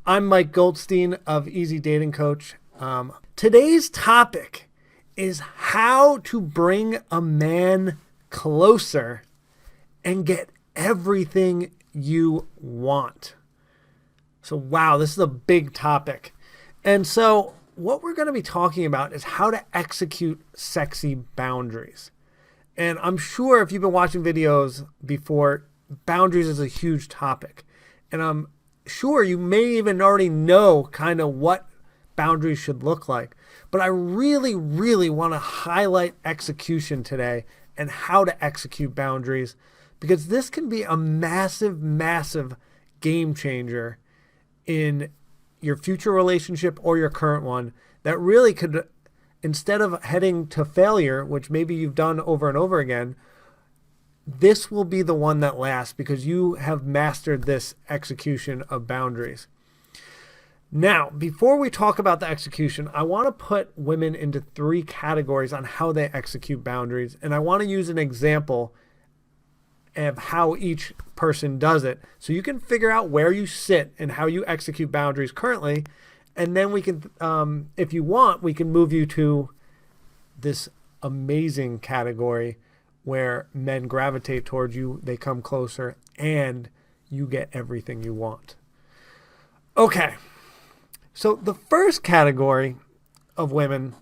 I'm Mike Goldstein of Easy Dating Coach. Today's topic is how to bring a man closer and get everything you want. So, wow, this is a big topic. And so what we're going to be talking about is how to execute sexy boundaries. And I'm sure if you've been watching videos before, boundaries is a huge topic. And I'm sure you may even already know kind of what boundaries should look like. But I really, really want to highlight execution today and how to execute boundaries, because this can be a massive, massive game changer in your future relationship or your current one that really could, instead of heading to failure, which maybe you've done over and over again, this will be the one that lasts because you have mastered this execution of boundaries. Now, before we talk about the execution, I want to put women into 3 categories on how they execute boundaries. And I want to use an example of how each person does it so you can figure out where you sit and how you execute boundaries currently. And then we can, if you want, we can move you to this amazing category where men gravitate towards you, they come closer, and you get everything you want. Okay, so the first category of women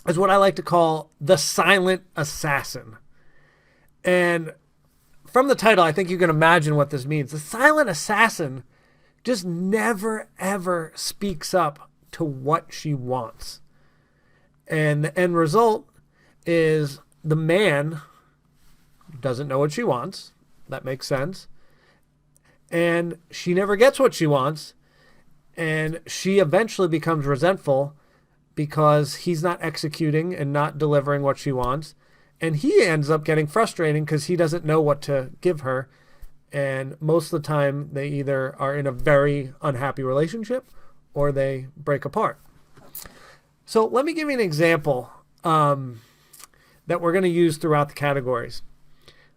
is what I like to call the silent assassin. And from the title, I think you can imagine what this means. The silent assassin just never, ever speaks up to what she wants. And the end result is the man doesn't know what she wants. That makes sense. And she never gets what she wants. And she eventually becomes resentful because he's not executing and not delivering what she wants. And he ends up getting frustrating because he doesn't know what to give her. And most of the time, they either are in a very unhappy relationship or they break apart. So let me give you an example that we're going to use throughout the categories.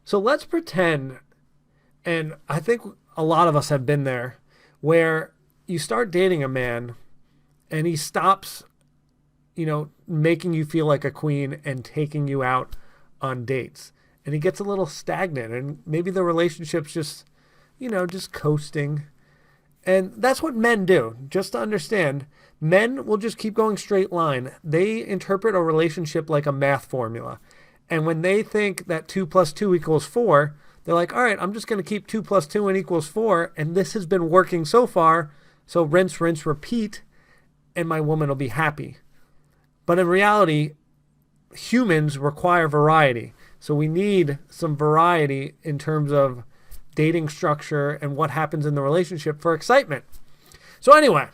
So let's pretend, and I think a lot of us have been there, where you start dating a man and he stops, making you feel like a queen and taking you out on dates. And he gets a little stagnant and maybe the relationship's just coasting. And that's what men do. Just to understand, men will just keep going straight line. They interpret a relationship like a math formula. And when they think that 2 + 2 = 4, they're like, all right, I'm just going to keep 2 + 2 = 4. And this has been working so far. So rinse, rinse, repeat. And my woman will be happy. But in reality, humans require variety. So we need some variety in terms of dating structure and what happens in the relationship for excitement. So anyway,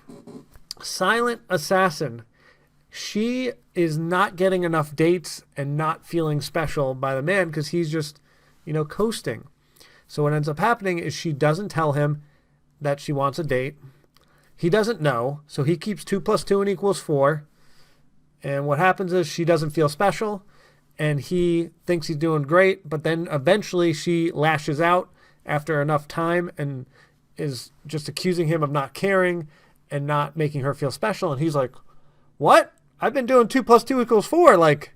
silent assassin. She is not getting enough dates and not feeling special by the man because he's just, coasting. So what ends up happening is she doesn't tell him that she wants a date. He doesn't know. So he keeps 2 + 2 = 4. And what happens is she doesn't feel special and he thinks he's doing great. But then eventually she lashes out after enough time and is just accusing him of not caring and not making her feel special. And he's like, what? I've been doing 2 + 2 = 4. Like,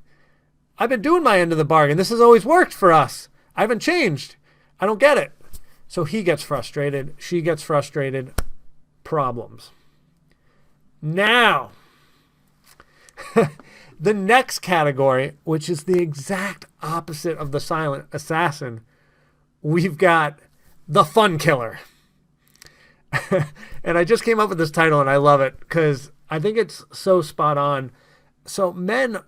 I've been doing my end of the bargain. This has always worked for us. I haven't changed. I don't get it. So he gets frustrated. She gets frustrated. Problems. Now, the next category, which is the exact opposite of the silent assassin, we've got the fun killer. And I just came up with this title and I love it because I think it's so spot on. So men,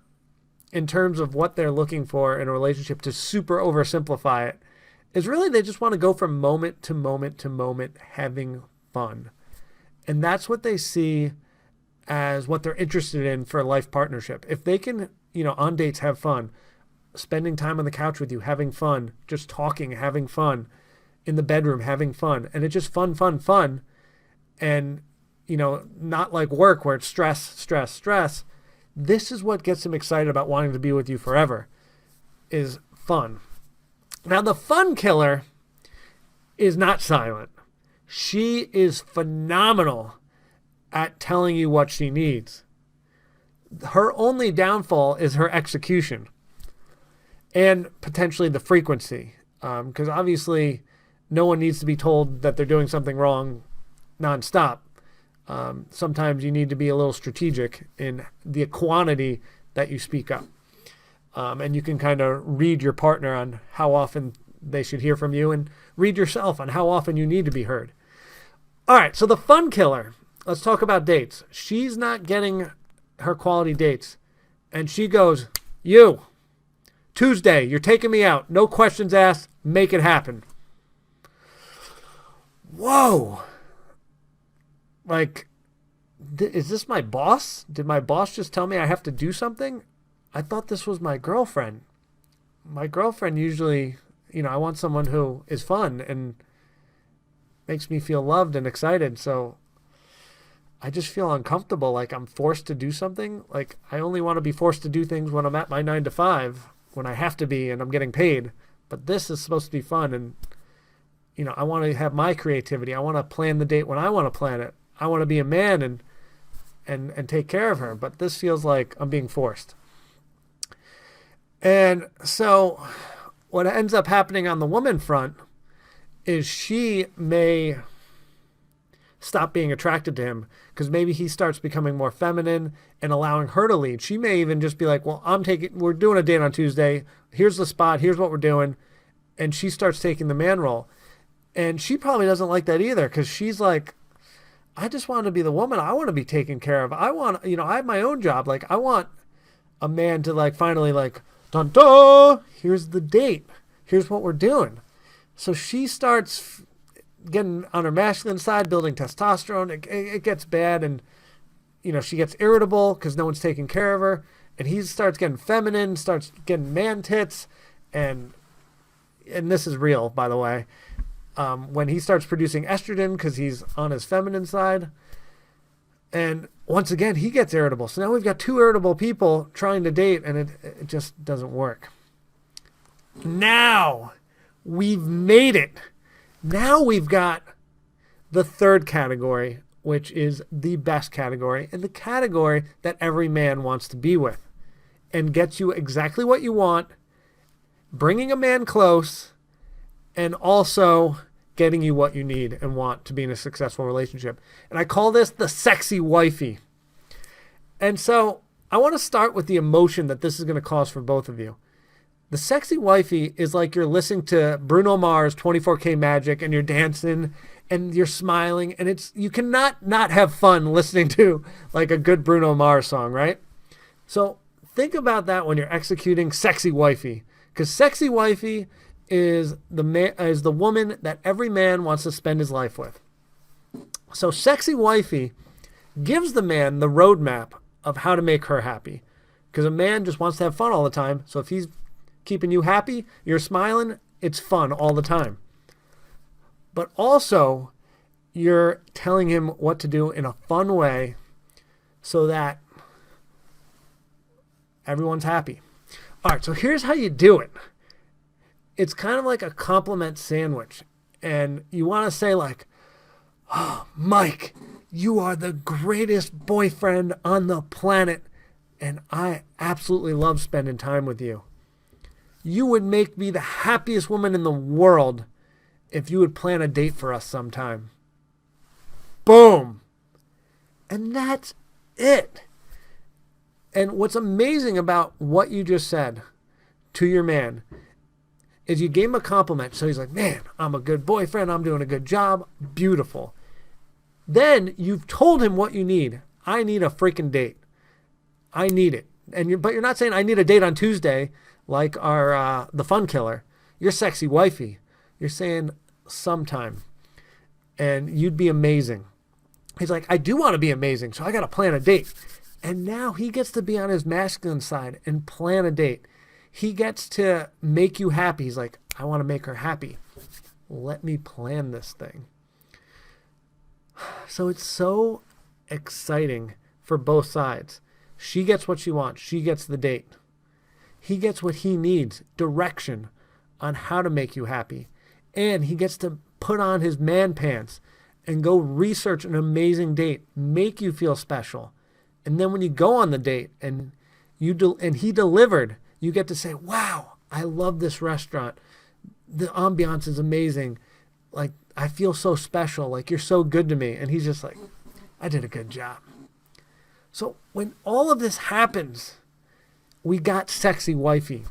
in terms of what they're looking for in a relationship, to super oversimplify it, is really they just want to go from moment to moment to moment having fun. And that's what they see as what they're interested in for a life partnership. If they can, on dates have fun, spending time on the couch with you, having fun, just talking, having fun, in the bedroom, having fun, and it's just fun, fun, fun, and, not like work where it's stress, stress, stress. This is what gets them excited about wanting to be with you forever, is fun. Now, the fun killer is not silent. She is phenomenal at telling you what she needs. Her only downfall is her execution and potentially the frequency. Because obviously no one needs to be told that they're doing something wrong nonstop. Sometimes you need to be a little strategic in the quantity that you speak up. And you can kind of read your partner on how often they should hear from you and read yourself on how often you need to be heard. All right, so the fun killer. Let's talk about dates. She's not getting her quality dates. And she goes, you, Tuesday, you're taking me out. No questions asked. Make it happen. Whoa. Like, is this my boss? Did my boss just tell me I have to do something? I thought this was my girlfriend. My girlfriend usually, I want someone who is fun and makes me feel loved and excited. So I just feel uncomfortable, like I'm forced to do something. Like I only want to be forced to do things when I'm at my 9 to 5, when I have to be and I'm getting paid. But this is supposed to be fun, and I want to have my creativity. I want to plan the date when I want to plan it. I want to be a man and take care of her. But this feels like I'm being forced. And so what ends up happening on the woman front is she may stop being attracted to him because maybe he starts becoming more feminine and allowing her to lead. She may even just be like, well, we're doing a date on Tuesday. Here's the spot. Here's what we're doing. And she starts taking the man role. And she probably doesn't like that either because she's like, I just want to be the woman. I want to be taken care of. I want, I have my own job. Like I want a man to like finally like, dun dun, here's the date. Here's what we're doing. So she starts getting on her masculine side, building testosterone. It gets bad, and she gets irritable because no one's taking care of her. And he starts getting feminine, starts getting man tits, and this is real, by the way. When he starts producing estrogen because he's on his feminine side, and once again he gets irritable. So now we've got two irritable people trying to date, and it just doesn't work. Now we've made it. Now we've got the third category, which is the best category, and the category that every man wants to be with and gets you exactly what you want, bringing a man close, and also getting you what you need and want to be in a successful relationship. And I call this the sexy wifey. And so I want to start with the emotion that this is going to cause for both of you. The sexy wifey is like you're listening to Bruno Mars' 24K Magic and you're dancing and you're smiling, and you cannot not have fun listening to like a good Bruno Mars song, right? So think about that when you're executing sexy wifey, because sexy wifey is the woman that every man wants to spend his life with. So sexy wifey gives the man the roadmap of how to make her happy, because a man just wants to have fun all the time. So if he's keeping you happy, you're smiling, it's fun all the time. But also, you're telling him what to do in a fun way so that everyone's happy. All right, so here's how you do it. It's kind of like a compliment sandwich. And you want to say like, oh, Mike, you are the greatest boyfriend on the planet, and I absolutely love spending time with you. You would make me the happiest woman in the world if you would plan a date for us sometime. Boom. And that's it. And what's amazing about what you just said to your man is you gave him a compliment. So he's like, man, I'm a good boyfriend. I'm doing a good job. Beautiful. Then you've told him what you need. I need a freaking date. I need it. But you're not saying I need a date on Tuesday like the fun killer. You're sexy wifey. You're saying sometime. And you'd be amazing. He's like, I do want to be amazing, so I got to plan a date. And now he gets to be on his masculine side and plan a date. He gets to make you happy. He's like, I want to make her happy. Let me plan this thing. So it's so exciting for both sides. She gets what she wants. She gets the date. He gets what he needs, direction on how to make you happy. And he gets to put on his man pants and go research an amazing date, make you feel special. And then when you go on the date and he delivered, you get to say, wow, I love this restaurant. The ambiance is amazing. Like, I feel so special. Like, you're so good to me. And he's just like, I did a good job. So when all of this happens, we got sexy wifey.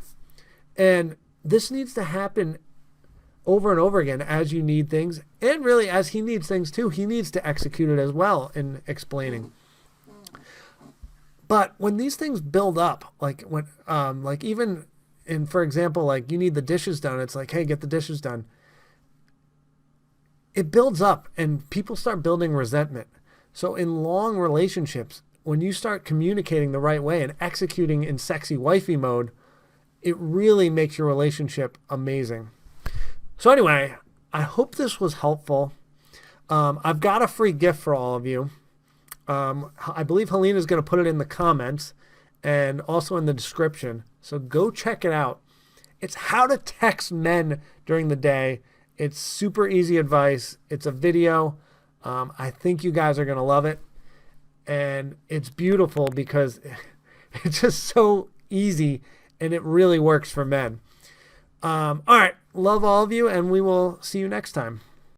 And this needs to happen over and over again as you need things. And really, as he needs things too, he needs to execute it as well in explaining. But when these things build up, like when, like even in, for example, like you need the dishes done, it's like, hey, get the dishes done. It builds up and people start building resentment. So in long relationships, when you start communicating the right way and executing in sexy wifey mode, it really makes your relationship amazing. So anyway, I hope this was helpful. I've got a free gift for all of you. I believe Helena is going to put it in the comments and also in the description. So go check it out. It's how to text men during the day. It's super easy advice. It's a video. I think you guys are going to love it. And it's beautiful because it's just so easy and it really works for men. All right. Love all of you, and we will see you next time.